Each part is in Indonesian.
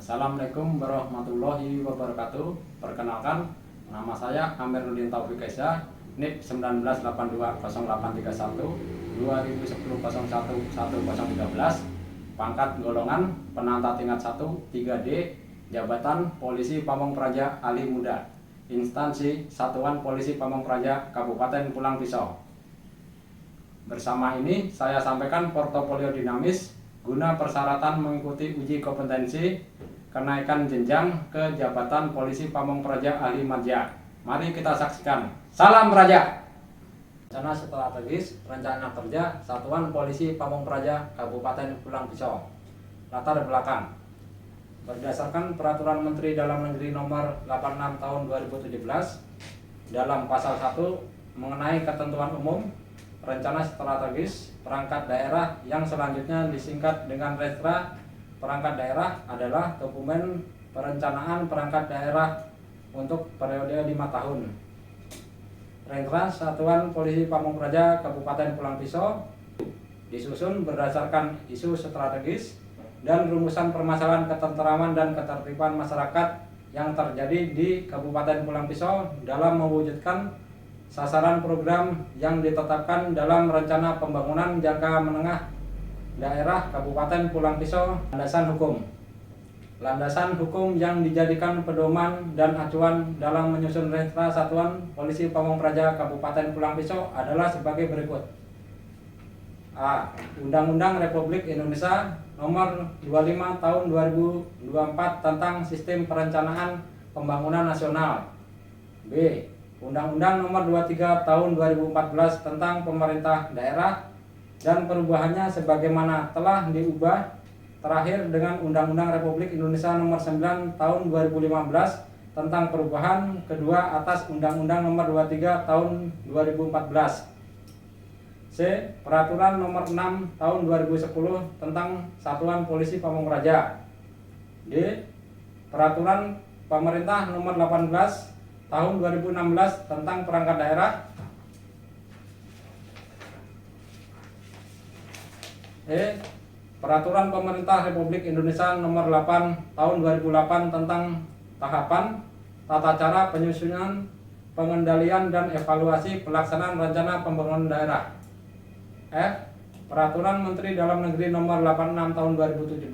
Assalamualaikum warahmatullahi wabarakatuh. Perkenalkan, nama saya Amiruddin Taufik Esa, NIK 19820831 2010011013, pangkat golongan penanta tingkat 1 3D, jabatan Polisi Pamong Praja Ali Muda, instansi Satuan Polisi Pamong Praja Kabupaten Pulang Pisau. Bersama ini saya sampaikan portofolio dinamis guna persyaratan mengikuti uji kompetensi kenaikan jenjang ke jabatan Polisi Pamong Praja Ali Madya. Mari kita saksikan. Salam Praja. Rencana strategis rencana kerja Satuan Polisi Pamong Praja Kabupaten Pulang Pisau. Latar belakang. Berdasarkan Peraturan Menteri Dalam Negeri Nomor 86 Tahun 2017 dalam pasal 1 mengenai ketentuan umum rencana strategis perangkat daerah yang selanjutnya disingkat dengan Restra. Perangkat daerah adalah dokumen perencanaan perangkat daerah untuk periode 5 tahun. Rentra Satuan Polisi Pamong Praja Kabupaten Pulang Pisau disusun berdasarkan isu strategis dan rumusan permasalahan ketenteraman dan ketertiban masyarakat yang terjadi di Kabupaten Pulang Pisau dalam mewujudkan sasaran program yang ditetapkan dalam Rencana Pembangunan Jangka Menengah Daerah Kabupaten Pulang Pisau. Landasan hukum. Landasan hukum yang dijadikan pedoman dan acuan dalam menyusun Rentra Satuan Polisi Pamong Praja Kabupaten Pulang Pisau adalah sebagai berikut. A. Undang-Undang Republik Indonesia Nomor 25 Tahun 2024 tentang Sistem Perencanaan Pembangunan Nasional. B. Undang-Undang Nomor 23 Tahun 2014 tentang Pemerintah Daerah dan perubahannya sebagaimana telah diubah terakhir dengan Undang-Undang Republik Indonesia Nomor 9 Tahun 2015 tentang perubahan kedua atas Undang-Undang Nomor 23 Tahun 2014. C. Peraturan Nomor 6 Tahun 2010 tentang Satuan Polisi Pamong Praja. D. Peraturan Pemerintah Nomor 18 Tahun 2016 tentang perangkat daerah. E. Peraturan Pemerintah Republik Indonesia Nomor 8 Tahun 2008 tentang tahapan, tata cara penyusunan, pengendalian dan evaluasi pelaksanaan rencana pembangunan daerah. F. Peraturan Menteri Dalam Negeri Nomor 86 Tahun 2017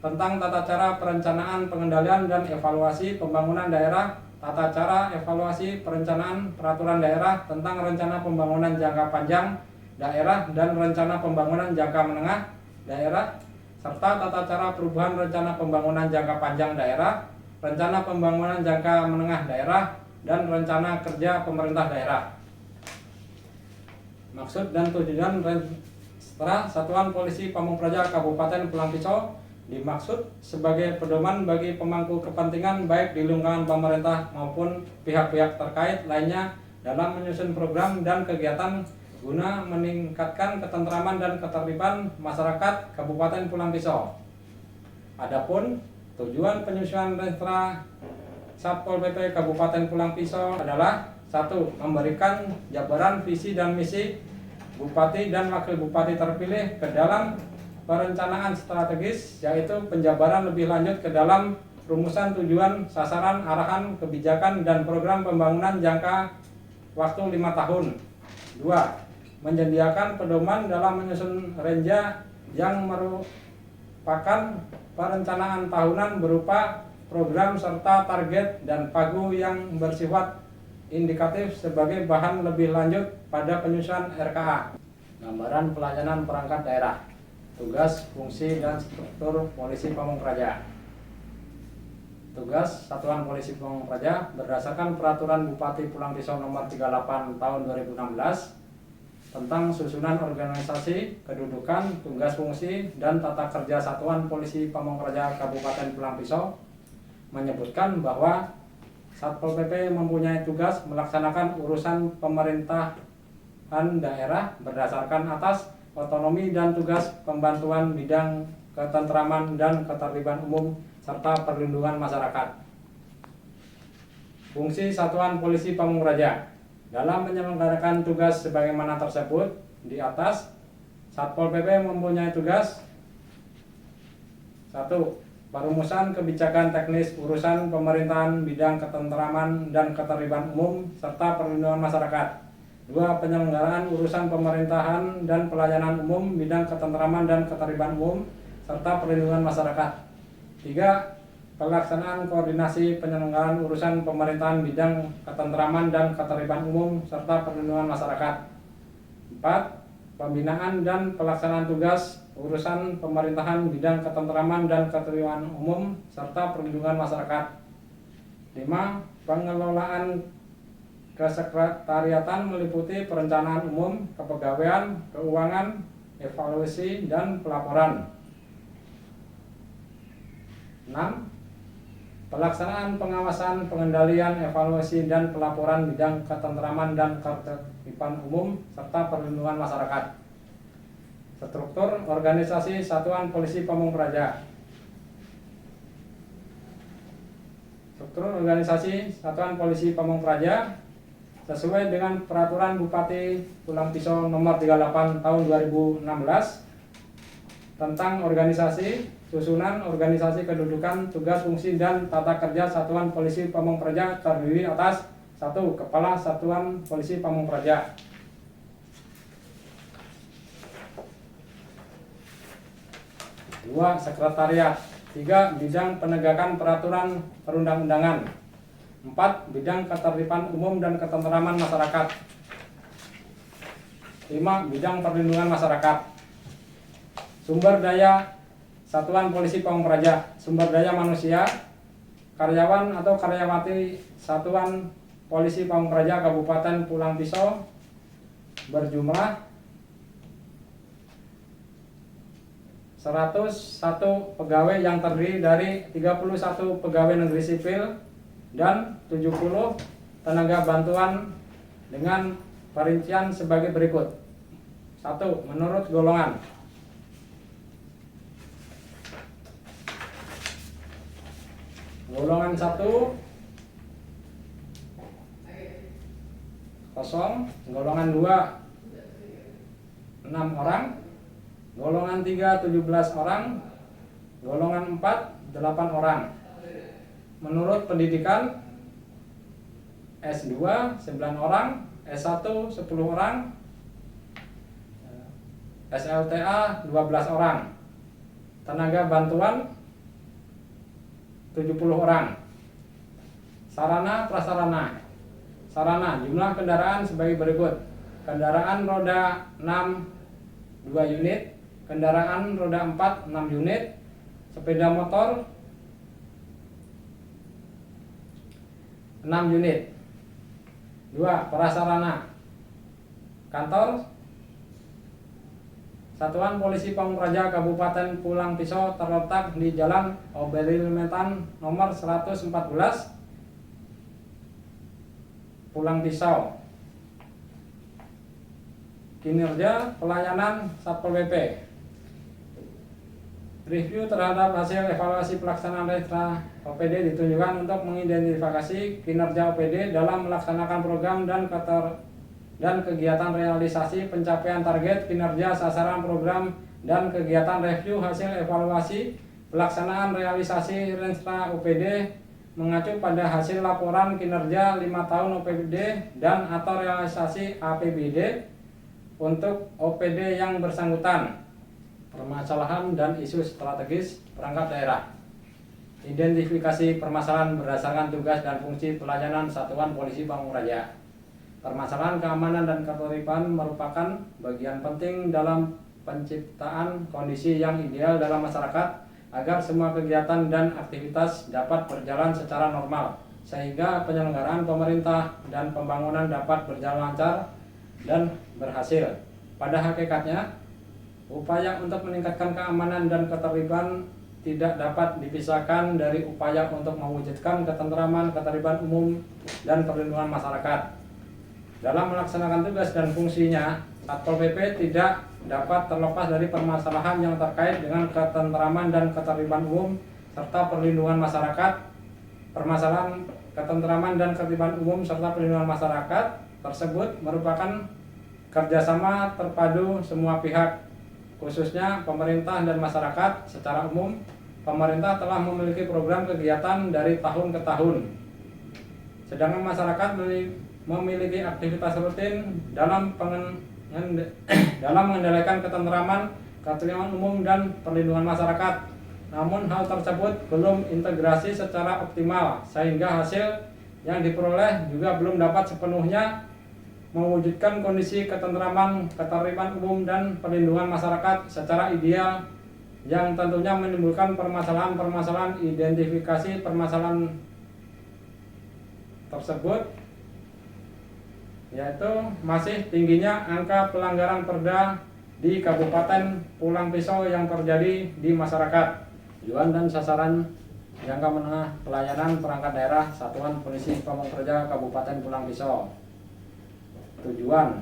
tentang tata cara perencanaan, pengendalian dan evaluasi pembangunan daerah, tata cara evaluasi perencanaan peraturan daerah tentang rencana pembangunan jangka panjang daerah dan rencana pembangunan jangka menengah daerah, serta tata cara perubahan rencana pembangunan jangka panjang daerah, rencana pembangunan jangka menengah daerah, dan rencana kerja pemerintah daerah. Maksud dan tujuan Rentra Satuan Polisi Pamong Praja Kabupaten Pulang Pisau dimaksud sebagai pedoman bagi pemangku kepentingan baik di lingkungan pemerintah maupun pihak-pihak terkait lainnya dalam menyusun program dan kegiatan guna meningkatkan ketentraman dan ketertiban masyarakat Kabupaten Pulang Pisau. Adapun tujuan penyusunan Rentra Satpol PP Kabupaten Pulang Pisau adalah 1. Memberikan jabaran visi dan misi Bupati dan Wakil Bupati terpilih ke dalam perencanaan strategis, yaitu penjabaran lebih lanjut ke dalam rumusan tujuan, sasaran, arahan, kebijakan, dan program pembangunan jangka waktu 5 tahun. 2. Menyediakan pedoman dalam menyusun renja yang merupakan perencanaan tahunan berupa program serta target dan pagu yang bersifat indikatif sebagai bahan lebih lanjut pada penyusunan RKA. Gambaran pelayanan perangkat daerah, tugas, fungsi, dan struktur Polisi Pamong Praja. Tugas Satuan Polisi Pamong Praja berdasarkan Peraturan Bupati Pulang Pisau Nomor 38 Tahun 2016 tentang susunan organisasi, kedudukan, tugas fungsi, dan tata kerja Satuan Polisi Pamong Praja Kabupaten Pulang Pisau menyebutkan bahwa Satpol PP mempunyai tugas melaksanakan urusan pemerintahan daerah berdasarkan atas otonomi dan tugas pembantuan bidang ketentraman dan ketertiban umum serta perlindungan masyarakat. Fungsi Satuan Polisi Pamong Praja dalam menyelenggarakan tugas sebagaimana tersebut di atas, Satpol PP mempunyai tugas 1. perumusan kebijakan teknis urusan pemerintahan bidang ketentraman dan ketertiban umum serta perlindungan masyarakat. 2. Penyelenggaraan urusan pemerintahan dan pelayanan umum bidang ketentraman dan ketertiban umum serta perlindungan masyarakat. 3. Pelaksanaan koordinasi penyelenggaraan urusan pemerintahan bidang ketentraman dan ketertiban umum serta perlindungan masyarakat. 4. Pembinaan dan pelaksanaan tugas urusan pemerintahan bidang ketentraman dan ketertiban umum serta perlindungan masyarakat. 5. Pengelolaan kesekretariatan meliputi perencanaan umum, kepegawaian, keuangan, evaluasi, dan pelaporan. 6. Pelaksanaan pengawasan, pengendalian, evaluasi, dan pelaporan bidang ketentraman dan ketertiban umum serta perlindungan masyarakat. Struktur organisasi Satuan Polisi Pamong Praja. Struktur organisasi Satuan Polisi Pamong Praja sesuai dengan Peraturan Bupati Pulang Pisau Nomor 38 Tahun 2016 tentang organisasi, susunan, organisasi, kedudukan, tugas, fungsi, dan tata kerja Satuan Polisi Pamong Praja terdiri atas 1. Kepala Satuan Polisi Pamong Praja. 2. Sekretariat. 3. Bidang penegakan peraturan perundang-undangan. 4. Bidang ketertiban umum dan ketentraman masyarakat. 5. Bidang perlindungan masyarakat. Sumber daya Satuan Polisi Pamong Praja. Sumber daya manusia, karyawan atau karyawati Satuan Polisi Pamong Praja Kabupaten Pulang Pisau berjumlah 101 pegawai yang terdiri dari 31 pegawai negeri sipil dan 70 tenaga bantuan dengan perincian sebagai berikut. 1. Menurut golongan. Golongan 1 kosong, golongan 2 6 orang, golongan 3 17 orang, golongan 4 8 orang. Menurut pendidikan S2 9 orang, S1 10 orang, SLTA 12 orang. Tenaga bantuan 70 orang. Sarana prasarana. Sarana jumlah kendaraan sebagai berikut. Kendaraan roda 6 2 unit, kendaraan roda 4 6 unit, sepeda motor 6 unit. 2. Prasarana. Kantor Satuan Polisi Pamong Praja Kabupaten Pulang Pisau terletak di Jalan Oberilmetan nomor 114 Pulang Pisau. Kinerja pelayanan Satpol PP. Review terhadap hasil evaluasi pelaksanaan Restra OPD ditunjukkan untuk mengidentifikasi kinerja OPD dalam melaksanakan program dan kegiatan realisasi pencapaian target kinerja sasaran program dan kegiatan review hasil evaluasi pelaksanaan realisasi Restra OPD mengacu pada hasil laporan kinerja 5 tahun OPD dan atau realisasi APBD untuk OPD yang bersangkutan, permasalahan dan isu strategis perangkat daerah. Identifikasi permasalahan berdasarkan tugas dan fungsi pelayanan Satuan Polisi Pamong Praja. Permasalahan keamanan dan ketertiban merupakan bagian penting dalam penciptaan kondisi yang ideal dalam masyarakat agar semua kegiatan dan aktivitas dapat berjalan secara normal, sehingga penyelenggaraan pemerintah dan pembangunan dapat berjalan lancar dan berhasil. Pada hakikatnya, upaya untuk meningkatkan keamanan dan ketertiban tidak dapat dipisahkan dari upaya untuk mewujudkan ketentraman, ketertiban umum, dan perlindungan masyarakat. Dalam melaksanakan tugas dan fungsinya, Satpol PP tidak dapat terlepas dari permasalahan yang terkait dengan ketentraman dan ketertiban umum serta perlindungan masyarakat. Permasalahan ketentraman dan ketertiban umum serta perlindungan masyarakat tersebut merupakan kerjasama terpadu semua pihak, khususnya pemerintah dan masyarakat secara umum. pemerintah telah memiliki program kegiatan dari tahun ke tahun. Sedangkan masyarakat memiliki aktivitas rutin dalam mengendalikan ketentraman, ketertiban umum dan perlindungan masyarakat. Namun hal tersebut belum integrasi secara optimal sehingga hasil yang diperoleh juga belum dapat sepenuhnya mewujudkan kondisi ketentraman, ketertiban umum dan perlindungan masyarakat secara ideal, yang tentunya menimbulkan permasalahan-permasalahan. Identifikasi permasalahan tersebut yaitu masih tingginya angka pelanggaran Perda di Kabupaten Pulang Pisau yang terjadi di masyarakat. Tujuan dan sasaran jangka menengah pelayanan perangkat daerah Satuan Polisi Pamong Praja Kabupaten Pulang Pisau. Tujuan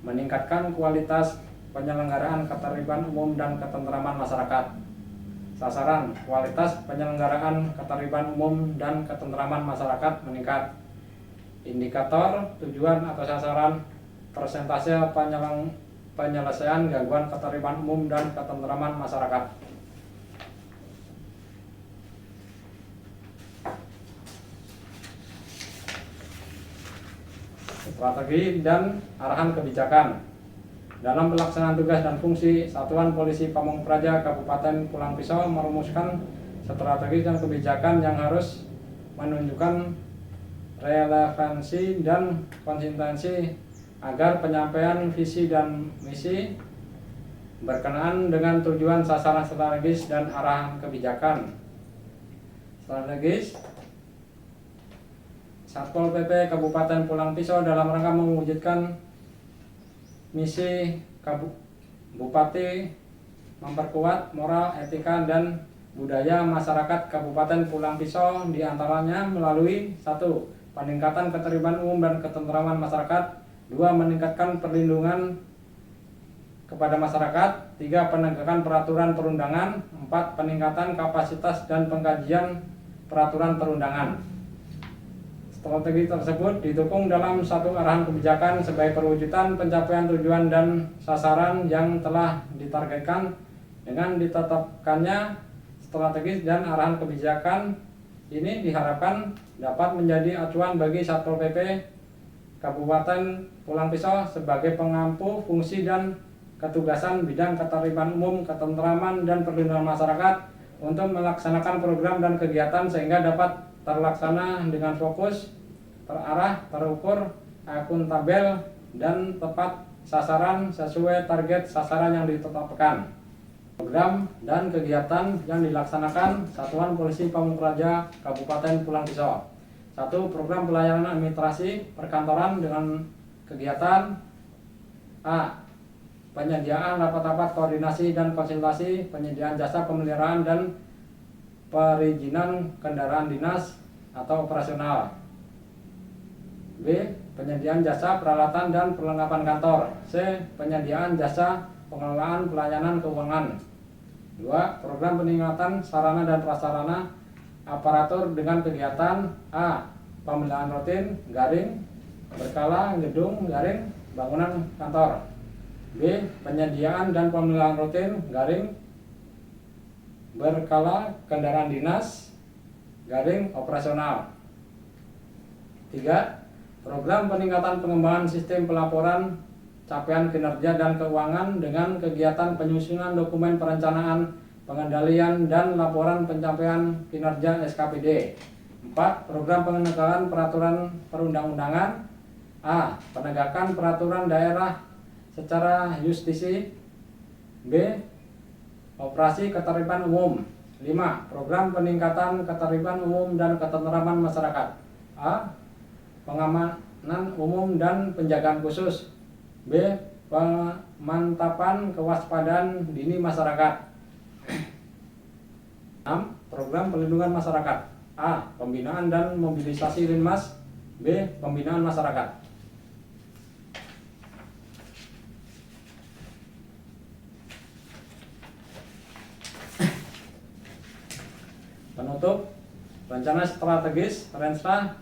meningkatkan kualitas penyelenggaraan ketertiban umum dan ketentraman masyarakat. Sasaran kualitas penyelenggaraan ketertiban umum dan ketentraman masyarakat meningkat. Indikator tujuan atau sasaran persentase penyelesaian gangguan ketertiban umum dan ketentraman masyarakat. Strategi dan arahan kebijakan. Dalam pelaksanaan tugas dan fungsi Satuan Polisi Pamong Praja Kabupaten Pulang Pisau merumuskan strategi dan kebijakan yang harus menunjukkan relevansi dan konsistensi agar penyampaian visi dan misi berkenaan dengan tujuan, sasaran strategis dan arahan kebijakan. Strategis, Satpol PP Kabupaten Pulang Pisau dalam rangka mewujudkan misi Bupati memperkuat moral, etika, dan budaya masyarakat Kabupaten Pulang Pisau, diantaranya melalui 1. Peningkatan ketertiban umum dan ketentraman masyarakat. 2. Meningkatkan perlindungan kepada masyarakat. 3. Penegakan peraturan perundangan. 4. Peningkatan kapasitas dan pengkajian peraturan perundangan. Strategi tersebut didukung dalam satu arahan kebijakan sebagai perwujudan pencapaian tujuan dan sasaran yang telah ditargetkan. Dengan ditetapkannya strategi dan arahan kebijakan ini diharapkan dapat menjadi acuan bagi Satpol PP Kabupaten Pulang Pisau sebagai pengampu fungsi dan ketugasan bidang ketertiban umum, ketentraman, dan perlindungan masyarakat untuk melaksanakan program dan kegiatan sehingga dapat terlaksana dengan fokus, terarah, terukur, akuntabel, dan tepat sasaran sesuai target sasaran yang ditetapkan. Program dan kegiatan yang dilaksanakan Satuan Polisi Pamong Praja Kabupaten Pulang Pisau. 1. Program pelayanan administrasi perkantoran dengan kegiatan A. Penyediaan rapat-rapat koordinasi dan konsultasi, penyediaan jasa pemeliharaan dan perizinan kendaraan dinas atau operasional. B. Penyediaan jasa peralatan dan perlengkapan kantor. C. Penyediaan jasa pengelolaan pelayanan keuangan. 2. Program peningkatan sarana dan prasarana aparatur dengan kegiatan A. Pemeliharaan rutin garing berkala gedung garing bangunan kantor. B. Penyediaan dan pemeliharaan rutin garing berkala kendaraan dinas garing operasional. 3. Program peningkatan pengembangan sistem pelaporan capaian kinerja dan keuangan dengan kegiatan penyusunan dokumen perencanaan, pengendalian, dan laporan pencapaian kinerja SKPD. 4. Program penegakan peraturan perundang-undangan. A. Penegakan peraturan daerah secara justisi. B. Operasi ketertiban umum. 5. Program peningkatan ketertiban umum dan ketentraman masyarakat. A. Pengamanan umum dan penjagaan khusus. B. Pemantapan kewaspadaan dini masyarakat. 6. Program perlindungan masyarakat. A. Pembinaan dan mobilisasi Linmas. B. Pembinaan masyarakat. Penutup, rencana strategis Renstra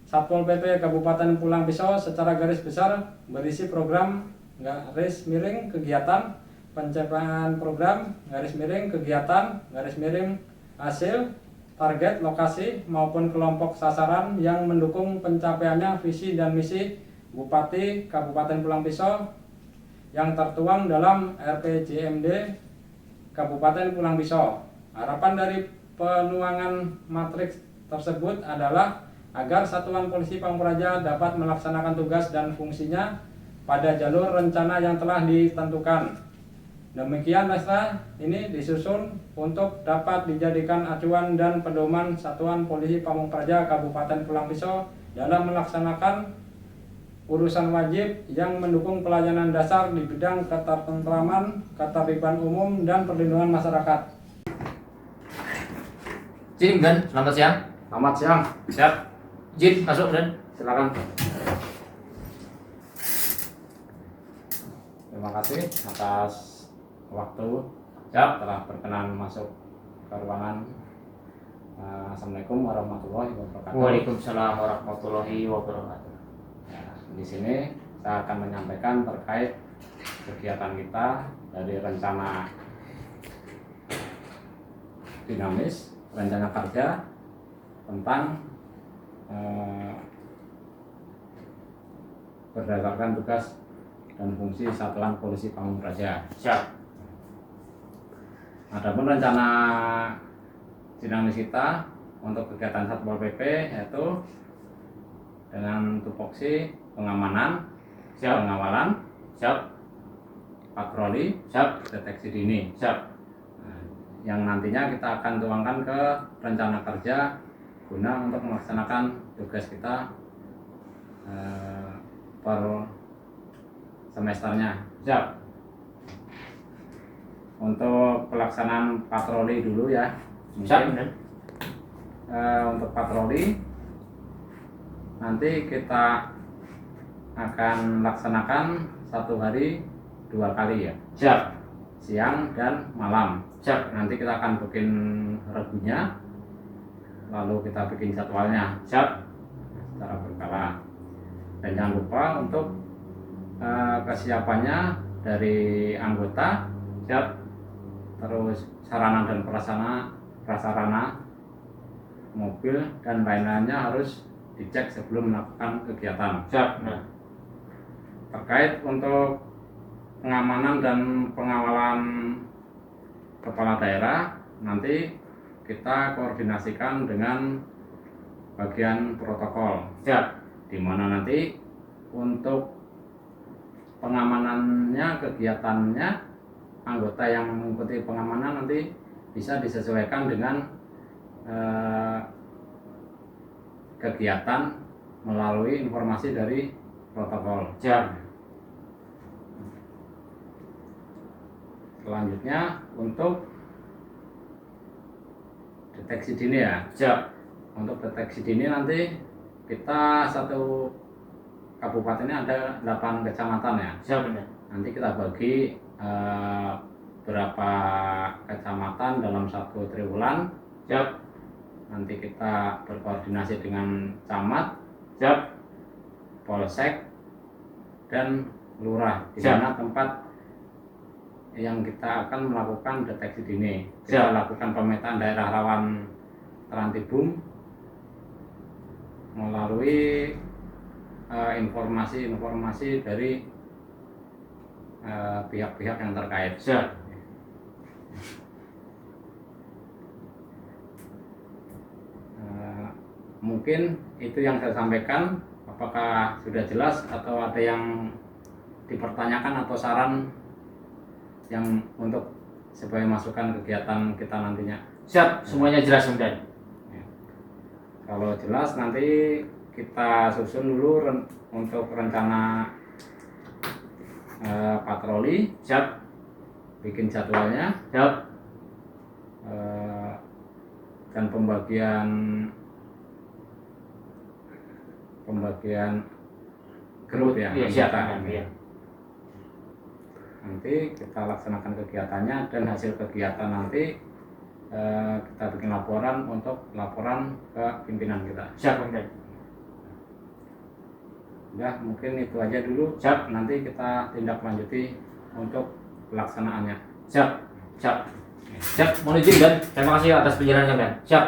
Satpol PP Kabupaten Pulang Pisau secara garis besar berisi program garis miring kegiatan, pencapaian program garis miring kegiatan garis miring hasil, target, lokasi, maupun kelompok sasaran yang mendukung pencapaiannya visi dan misi Bupati Kabupaten Pulang Pisau yang tertuang dalam RPJMD Kabupaten Pulang Pisau. Harapan dari penuangan matriks tersebut adalah agar Satuan Polisi Pamong Praja dapat melaksanakan tugas dan fungsinya pada jalur rencana yang telah ditentukan. Demikian naskah ini disusun untuk dapat dijadikan acuan dan pedoman Satuan Polisi Pamong Praja Kabupaten Pulang Pisau dalam melaksanakan urusan wajib yang mendukung pelayanan dasar di bidang ketertentraman, ketertiban umum, dan perlindungan masyarakat. Jin, Dan, selamat siang. Selamat siang. Siap. Jin, masuk, Dan. Silakan. Terima kasih atas waktu Siap. telah berkenan masuk ke ruangan. Assalamualaikum warahmatullahi wabarakatuh. Waalaikumsalam warahmatullahi wabarakatuh. Ya, di sini saya akan menyampaikan terkait kegiatan kita dari rencana dinamis, rencana kerja tentang berdasarkan tugas dan fungsi Satuan Polisi Pamong Praja. Siap. Adapun rencana dinamis kita untuk kegiatan Satpol PP yaitu dengan tupoksi pengamanan, Siap. pengawalan, Siap. patroli, Siap. deteksi dini. Siap. Nah, yang nantinya kita akan tuangkan ke rencana kerja guna untuk melaksanakan tugas kita per semesternya. Siap. Untuk pelaksanaan patroli dulu ya. Siap, Mungkin Dan. untuk patroli nanti kita akan laksanakan 1 hari 2 kali ya, Siap. siang dan malam. Siap. Nanti kita akan bikin regunya, lalu kita bikin jadwalnya Siap. secara berkala. Dan jangan lupa untuk kesiapannya dari anggota, Siap. terus sarana dan prasarana mobil dan lain-lainnya harus dicek sebelum melakukan kegiatan. Siap. Nah. Terkait untuk pengamanan dan pengawalan kepala daerah, nanti kita koordinasikan dengan bagian protokol, Siap. di mana nanti untuk pengamanannya, kegiatannya, anggota yang mengikuti pengamanan nanti bisa disesuaikan dengan kegiatan melalui informasi dari protokol. Siap. Selanjutnya untuk deteksi dini ya. Siap. Untuk deteksi dini nanti kita satu kabupaten ini ada 8 kecamatan ya. Siap, Dan. Nanti kita bagi berapa kecamatan dalam 1 triwulan. Siap. Nanti kita berkoordinasi dengan camat, Siap. polsek, dan lurah, di Siap. mana tempat yang kita akan melakukan deteksi dini. Siap. Kita lakukan pemetaan daerah rawan terantibum melalui informasi-informasi dari pihak-pihak yang terkait. Siap. Mungkin itu yang saya sampaikan. Apakah sudah jelas atau ada yang dipertanyakan atau saran yang untuk sebagai masukan kegiatan kita nantinya? Siap. Semuanya jelas, Dan. Ya. Kalau jelas nanti kita susun dulu untuk rencana patroli. Siap. Bikin jadwalnya. Siap. Dan pembagian grup ya. Iya, siap. anggota. Iya. Nanti kita laksanakan kegiatannya, dan hasil kegiatan nanti kita bikin laporan ke pimpinan kita. Siap, Dan. Ya, mungkin itu aja dulu. Siap. Nanti kita tindak lanjuti untuk pelaksanaannya. Siap. Siap. Siap, mohon izin dan terima kasih atas penjelasan Komandan. Siap.